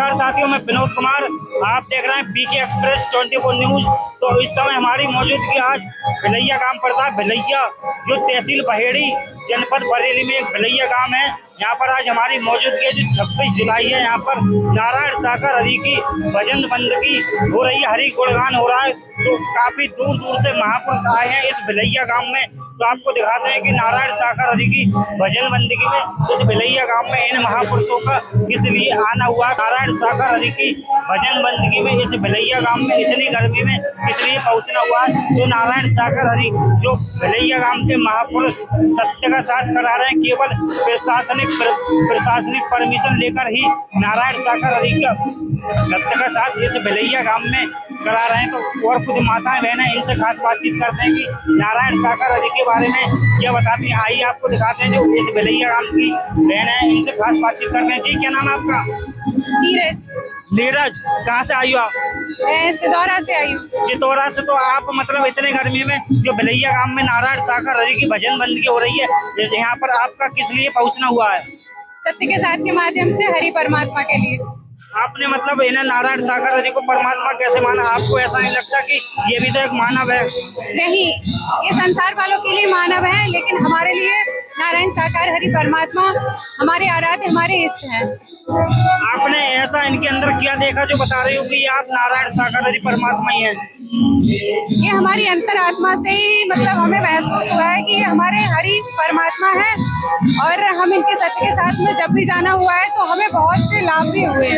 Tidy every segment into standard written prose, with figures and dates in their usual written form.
नमस्कार साथियों, मैं विनोद कुमार। आप देख रहे हैं पीके एक्सप्रेस 24 न्यूज। तो इस समय हमारी मौजूदगी आज भिलैया गांव पड़ता है। भिलैया जो तहसील बहेड़ी जनपद बरेली में एक भिलैया गांव है। यहाँ पर आज हमारी मौजूदगी है जो 26 जुलाई है। यहाँ पर नारायण सागर हरि की भजन बंदगी हो रही है, हरि गुणगान हो रहा है। तो काफी दूर दूर से महापुरुष आए हैं इस भिलैया गांव में। तो आपको दिखाते हैं कि नारायण सागर हरि की भजन बंदगी में इस भिलैया गांव में इन महापुरुषों का किस लिए आना हुआ। नारायण सागर हरि की भजन बंदगी में इस भिलैया गांव में इतनी गर्मी में किस लिए पहुंचना हुआ है। तो नारायण सागर हरि जो भिलैया गांव के महापुरुष सत्य का साथ करा रहे हैं, केवल प्रशासनिक परमिशन लेकर ही नारायण सागर हरि का सत्य का साथ इस भिलैया गांव में करा रहे हैं। तो और कुछ माताएं बहनें इनसे खास बातचीत करते हैं कि नारायण सागर हरि के बारे में क्या बताती हैं। आइए आपको दिखाते हैं जो इस भिलैया गांव की बहनें हैं, इनसे खास बातचीत करते हैं। जी, क्या नाम है आपका? नीरज। नीरज, कहाँ से आई हो आप? मैं सिदौरा से आई हूँ। चितौरा से। तो आप मतलब इतने गर्मी में जो भिलैया गांव में नारायण सागर हरि की भजन बंदगी हो रही है, जैसे यहाँ पर आपका किस लिए पहुँचना हुआ है? सत्य के साथ के माध्यम से हरि परमात्मा के लिए। आपने मतलब इन्हें नारायण सागर हरि को परमात्मा कैसे माना? आपको ऐसा नहीं लगता कि ये भी तो एक मानव है? नहीं, ये संसार वालों के लिए मानव है, लेकिन हमारे लिए नारायण साकार हरि परमात्मा हमारे आराध्य, हमारे इष्ट हैं। आपने ऐसा इनके अंदर क्या देखा जो बता रही हो कि आप नारायण सागर हरि परमात्मा ही हैं? ये हमारी अंतरात्मा से ही मतलब हमें महसूस हुआ है कि ये हमारे हरि परमात्मा है। और हम इनके सत्य के साथ में जब भी जाना हुआ है तो हमें बहुत से लाभ भी हुए।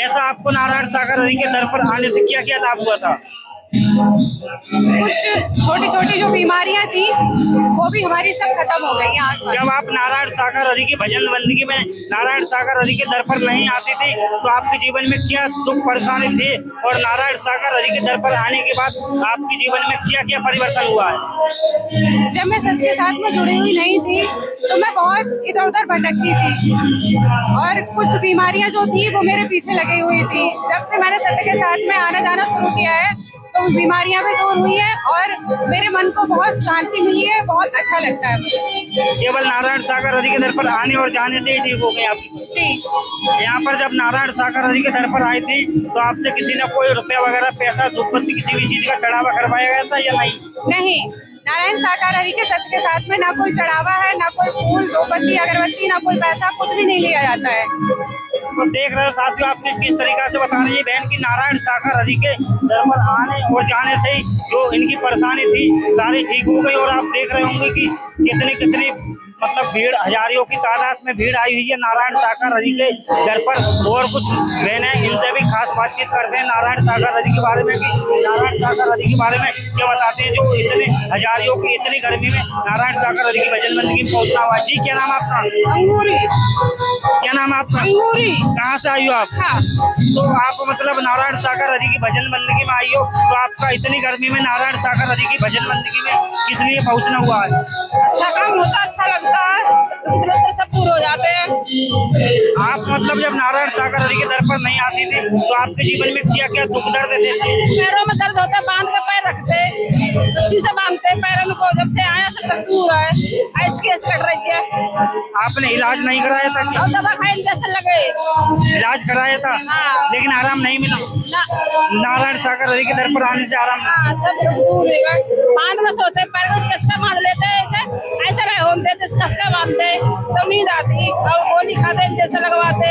ऐसा आपको नारायण सागर हरि के दर पर आने से क्या क्या लाभ हुआ था? कुछ छोटी छोटी जो बीमारियां थी वो भी हमारी सब खत्म हो गई हैं। जब आप नारायण सागर हरि की भजन बंदगी में नारायण सागर हरि के दर पर नहीं आती थी तो आपके जीवन में क्या दुख परेशानी थी, और नारायण सागर हरि के दर पर आने के बाद आपके जीवन में क्या क्या परिवर्तन हुआ है? जब मैं सत्य के साथ में जुड़ी हुई नहीं थी तो मैं बहुत इधर उधर भटकती थी और कुछ बीमारियां जो थी वो मेरे पीछे लगी हुई थी। जब से मैंने सत्य के साथ में आना जाना शुरू किया है तो बीमारियां भी दूर हुई है और मेरे मन को बहुत शांति मिली है, बहुत अच्छा लगता है मुझे। केवल नारायण सागर हरि के दर पर आने और जाने से ही ठीक हो गई आपकी? जी। यहाँ पर जब नारायण सागर हरि के दर पर आई थी तो आपसे किसी ने कोई रुपया वगैरह, पैसा, दुपत्ती, किसी भी चीज का चढ़ावा करवाया गया था या नहीं? नहीं, नारायण साकार हरि के सत्य के साथ में ना कोई चढ़ावा है, ना कोई फूल, धूपबत्ती, अगरबत्ती, ना कोई पैसा, कुछ भी नहीं लिया जाता है। तो देख रहे हो साथियों, आपने किस तरीका से बता रही है बहन की नारायण सागर हरि के दर पर आने और जाने से ही जो इनकी परेशानी थी सारी ठीक हो गई। और आप देख रहे होंगे कि कितनी मतलब भीड़, हजारों की तादाद में भीड़ आई हुई है नारायण सागर हरि के दर पर। और कुछ बहनें इनसे भी खास बातचीत करते हैं नारायण सागर हरि के बारे में कि नारायण सागर हरि के बारे में क्या बताते हैं जो इतने हजारों की इतनी गर्मी में नारायण सागर हरि की भजन बंदगी में पहुंचना हुआ। जी, क्या नाम आपका? अंगूरी। क्या नाम आपका? अंगूरी। कहाँ से आई हो आप? हाँ। तो आप मतलब नारायण सागर हरि की भजन बंदगी में आई हो, तो आपका इतनी गर्मी में नारायण सागर हरि की भजन बंदगी में किस लिए पहुंचना हुआ है? अच्छा काम होता, अच्छा लगता है, दुख सब दूर हो जाते हैं। आप मतलब जब नारायण सागर हरि के दर पर नहीं आती थी तो आपके जीवन में क्या क्या दुख दर्द थे? पैरों में दर्द होता है, बांध के पैर रखते, रस्सी से बांधते पैरों को। जब से आया सब तक दूर है, आइस की आइस कट रही है। आपने इलाज नहीं कराया था क्या? और दवा खाई, इंजेक्शन लगे। इलाज कराया था? हाँ। लेकिन आराम नहीं मिला? ना। नारायण सागर हरि के दर पर आने से आराम? हाँ, सब दूर रहेगा। बांध के सोते, पैर को कसका बांध लेते हैं, ऐसे रहे होते, कसका बांधते तो नींद आती और गोली खाते, इंजेक्शन लगवाते।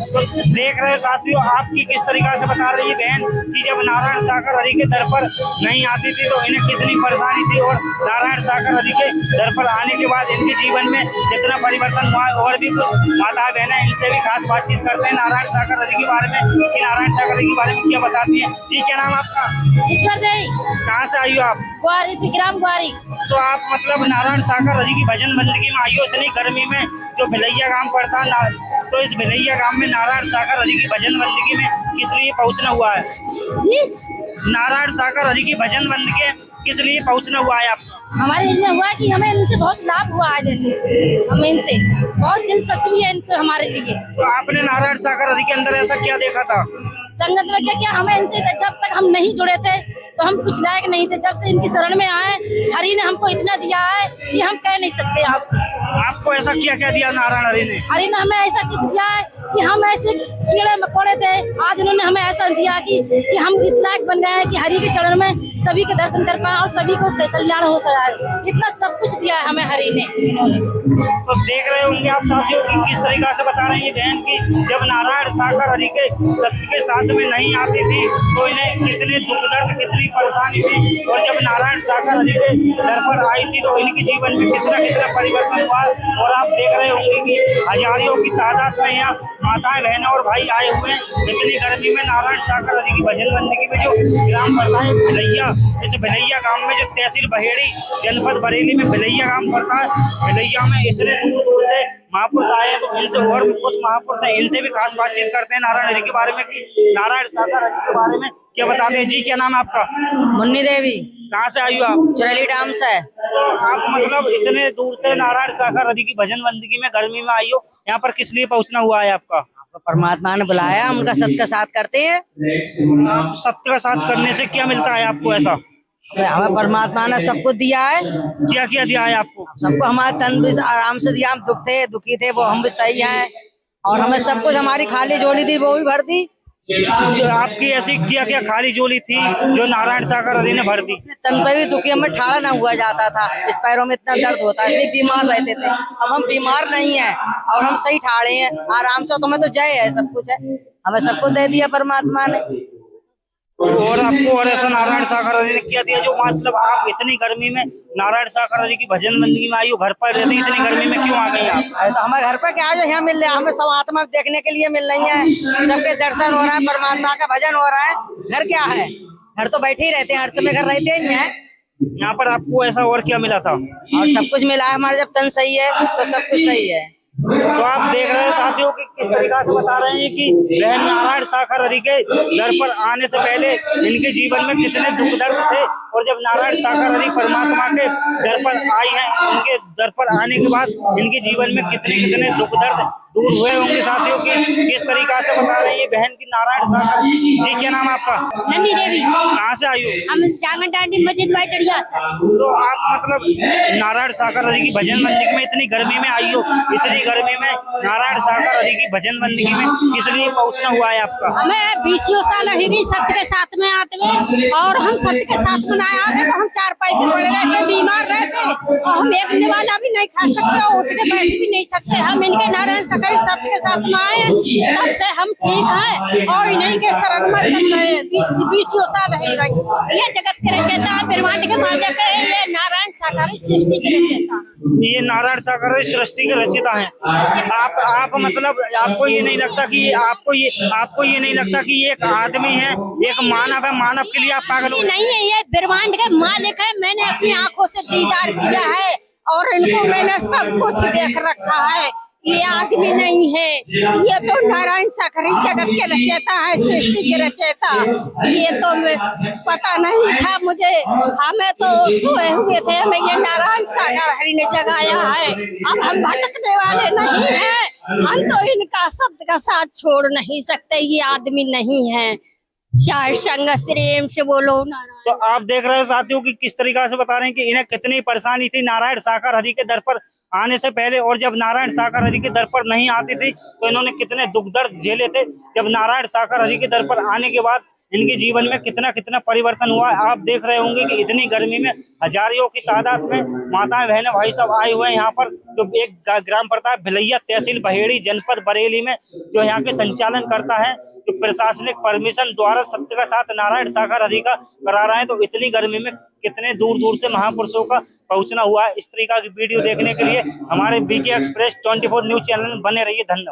तो देख रहे साथियों, आपकी किस तरीका से बता रही है बहन कि जब नारायण सागर हरि के दर पर नहीं आती थी तो इन्हें कितनी परेशानी थी, और नारायण सागर हरि के दर पर आने के बाद इनके जीवन में कितना परिवर्तन हुआ। और भी कुछ माता बहनें इनसे भी खास बातचीत करते हैं नारायण सागर हरि के बारे में कि नारायण सागर हरि के बारे में क्या बताती है। जी, क्या नाम आपका? ईश्वर देई। कहाँ से आई हो आप? ग्वारी से, ग्राम ग्वारी। तो आप मतलब नारायण सागर हरि की भजन बंदगी में आई हो इतनी गर्मी में जो भिलैया गांव पड़ता है, तो इस भिलैया गांव में नारायण सागर हरि की भजन बंदगी में किस लिए पहुंचना हुआ है? जी, नारायण सागर हरि की भजन बंदगी किस लिए पहुंचना हुआ है आपका? हमारे इसमें हुआ कि हमें इनसे बहुत लाभ हुआ है, जैसे हम इनसे बहुत दिलचस्पी है इनसे हमारे लिए। तो आपने नारायण सागर हरि के अंदर ऐसा क्या देखा था? संगत में क्या क्या हमें इनसे, जब तक हम नहीं जुड़े थे तो हम कुछ लायक नहीं थे। जब से इनकी शरण में आए, हरि ने हमको इतना दिया है कि हम कह नहीं सकते आपसे। आपको ऐसा क्या क्या दिया नारायण हरि ने? हरि ने हमें ऐसा कुछ दिया है कि हम ऐसे कीड़े मकोड़े थे, आज उन्होंने हमें ऐसा दिया कि हम इस लायक बन गए हैं कि हरि के चरण में सभी के दर्शन कर पाए और सभी को कल्याण हो सके। इतना सब कुछ दिया है हमें हरि ने, इन्होंने। तो देख रहे होंगे आप साथियों कि किस तरीका से बता रहे हैं बहन की जब नारायण सागर हरि के सत्य के साथ में नहीं आती थी तो इन्हें कितने दुख दर्द, कितनी परेशानी थी, और जब नारायण सागर हरि के दर पर आई थी तो इनके जीवन में कितना कितना परिवर्तन हुआ। और आप देख रहे होंगे कि हजारों की तादाद में यहाँ माताएं, बहनें और भाई आए हुए हैं इतनी गर्मी में नारायण सागर हरि की भजन बंदगी में। जो ग्राम पड़ता है भिलैया, इस भिलैया गांव में जो तहसील बहेड़ी जनपद बरेली में भिलैया गांव पड़ता है, भिलैया में इतने दूर दूर से महापुरुष आए हैं। तो इनसे और कुछ महापुरुष हैं, इनसे भी खास बातचीत करते हैं नारायण हरि के बारे में कि नारायण सागर हरि के बारे में क्या बताते हैं। जी क्या नाम है आपका? मुन्नी देवी। कहाँ से आई हो आप? चुरेली डाम से। तो आप मतलब इतने दूर से नारायण सागर हरि की भजन बंदगी में गर्मी में आई हो, यहाँ पर किस लिए पहुँचना हुआ है आपका? परमात्मा ने बुलाया, उनका सत्य का साथ करते हैं। आप सत्य का साथ करने से क्या मिलता है आपको ऐसा? हमें परमात्मा ने सब कुछ दिया है। क्या क्या दिया है आपको? सबको हमारे तन भी आराम से दिया। हम दुखी थे वो हम भी सही हैं, और हमें सब कुछ हमारी खाली झोली थी वो भी भर दी। जो आपकी ऐसी क्या क्या खाली झोली थी जो नारायण सागर हरि ने भर दी? तन पे भी दुखी, हमें ठाड़ा ना हुआ जाता था, इस पैरों में इतना दर्द होता है, इतनी बीमार रहते थे। अब हम बीमार नहीं हैं और हम सही ठाड़े हैं आराम से। तुम्हें तो जय है, सब कुछ है, हमें सब कुछ दे दिया परमात्मा ने। और आपको और ऐसा नारायण सागर हरि ने क्या दिया जो मतलब आप इतनी गर्मी में नारायण सागर हरि की भजन बंदगी में आई हो, घर पर रहते इतनी गर्मी में क्यों आ गई आप? अरे तो हमारे घर पर क्या है, यहाँ मिल रहे हैं, हमें सब आत्मा देखने के लिए मिल रही है, सबके दर्शन हो रहा है, परमात्मा का भजन हो रहा है। घर क्या है, घर तो बैठे ही रहते हैं, हर समय घर रहते ही हैं। यहाँ पर आपको ऐसा और क्या मिला था? और सब कुछ मिला है, हमारा जब तन सही है तो सब कुछ सही है। तो आप देख रहे हैं साथियों कि किस तरीका से बता रहे हैं कि बहन नारायण सागर हरि के दर पर आने से पहले इनके जीवन में कितने दुख दर्द थे, और जब नारायण सागर हरि परमात्मा के दर पर आई है, उनके दर पर आने के बाद इनके जीवन में कितने कितने दुख दर्द दूर हुए होंगे साथियों की किस तरीका से बता रहे हैं बहन की नारायण सागर। जी क्या नाम है आपका? नंदी देवी। कहाँ से आई हो? हम जांगन डांडी मस्जिद वाइटरिया से। तो आप मतलब नारायण सागर हरि की भजन बंदगी में इतनी गर्मी में आई हो, इतनी गर्मी में नारायण सागर हरि की भजन बंदगी में किस लिए पहुंचना हुआ है आपका? हमें 20 साल ही सत्य के साथ में आते हुए, और हम सत्य के साथ में आए थे तो हम 4 पाई पे पड़े रहते, बीमार रहते, और हम एक निवाला भी नहीं खा सकते और उठ के बैठ भी नहीं सकते। हम इनके नारायण सागर सत्य के साथ में आए, तब से हम ठीक हैं और इन्हीं के शरण में चल रहे हैं। 20 साल है गई। ये जगत के रचयिता, ब्रह्मांड के मालिक है, ये नारायण सागर सृष्टि के रचयिता। ये नारायण सागर सृष्टि के रचयिता हैं। आप मतलब आपको ये नहीं लगता कि आपको ये नहीं लगता कि ये एक आदमी है, एक मानव है, मानव के लिए आप पागल हो? नहीं है, ये ब्रह्मांड के मालिक है। मैंने अपनी आंखों से दीदार किया है और इनको मैंने सब कुछ देख रखा है। ये आदमी नहीं है, ये तो नारायण सागर जगत के रचयिता है, सृष्टि के रचयिता। ये तो पता नहीं था मुझे, हमें तो सोए हुए थे, हमें ये नारायण सागर हरि ने जगाया है। अब हम भटकने वाले नहीं हैं, हम तो इनका सत्य का साथ छोड़ नहीं सकते। ये आदमी नहीं है, चाहे संग प्रेम से बोलो नारायण। तो आप देख रहे हैं साथियों कि किस तरीका से बता रहे हैं कि इन्हें कितनी परेशानी थी नारायण सागर हरि के दर पर आने से पहले, और जब नारायण सागर हरि के दर पर नहीं आती थी तो इन्होंने कितने दुख दर्द झेले थे। जब नारायण सागर हरि के दर पर आने के बाद इनके जीवन में कितना कितना परिवर्तन हुआ। आप देख रहे होंगे कि इतनी गर्मी में हजारों की तादाद में माताएं, बहनें, भाई सब आए हुए हैं यहाँ पर। जो एक ग्राम पड़ता है भिलैया, तहसील बहेड़ी, जनपद बरेली में, जो यहाँ के संचालन करता है, जो प्रशासनिक परमिशन द्वारा सत्य का साथ नारायण सागर हरि का करा रहे हैं। तो इतनी गर्मी में कितने दूर दूर से महापुरुषों का पहुंचना हुआ है। इस तरीका की वीडियो देखने के लिए हमारे बीके एक्सप्रेस 24 न्यूज चैनल में बने रहिए। धन्यवाद।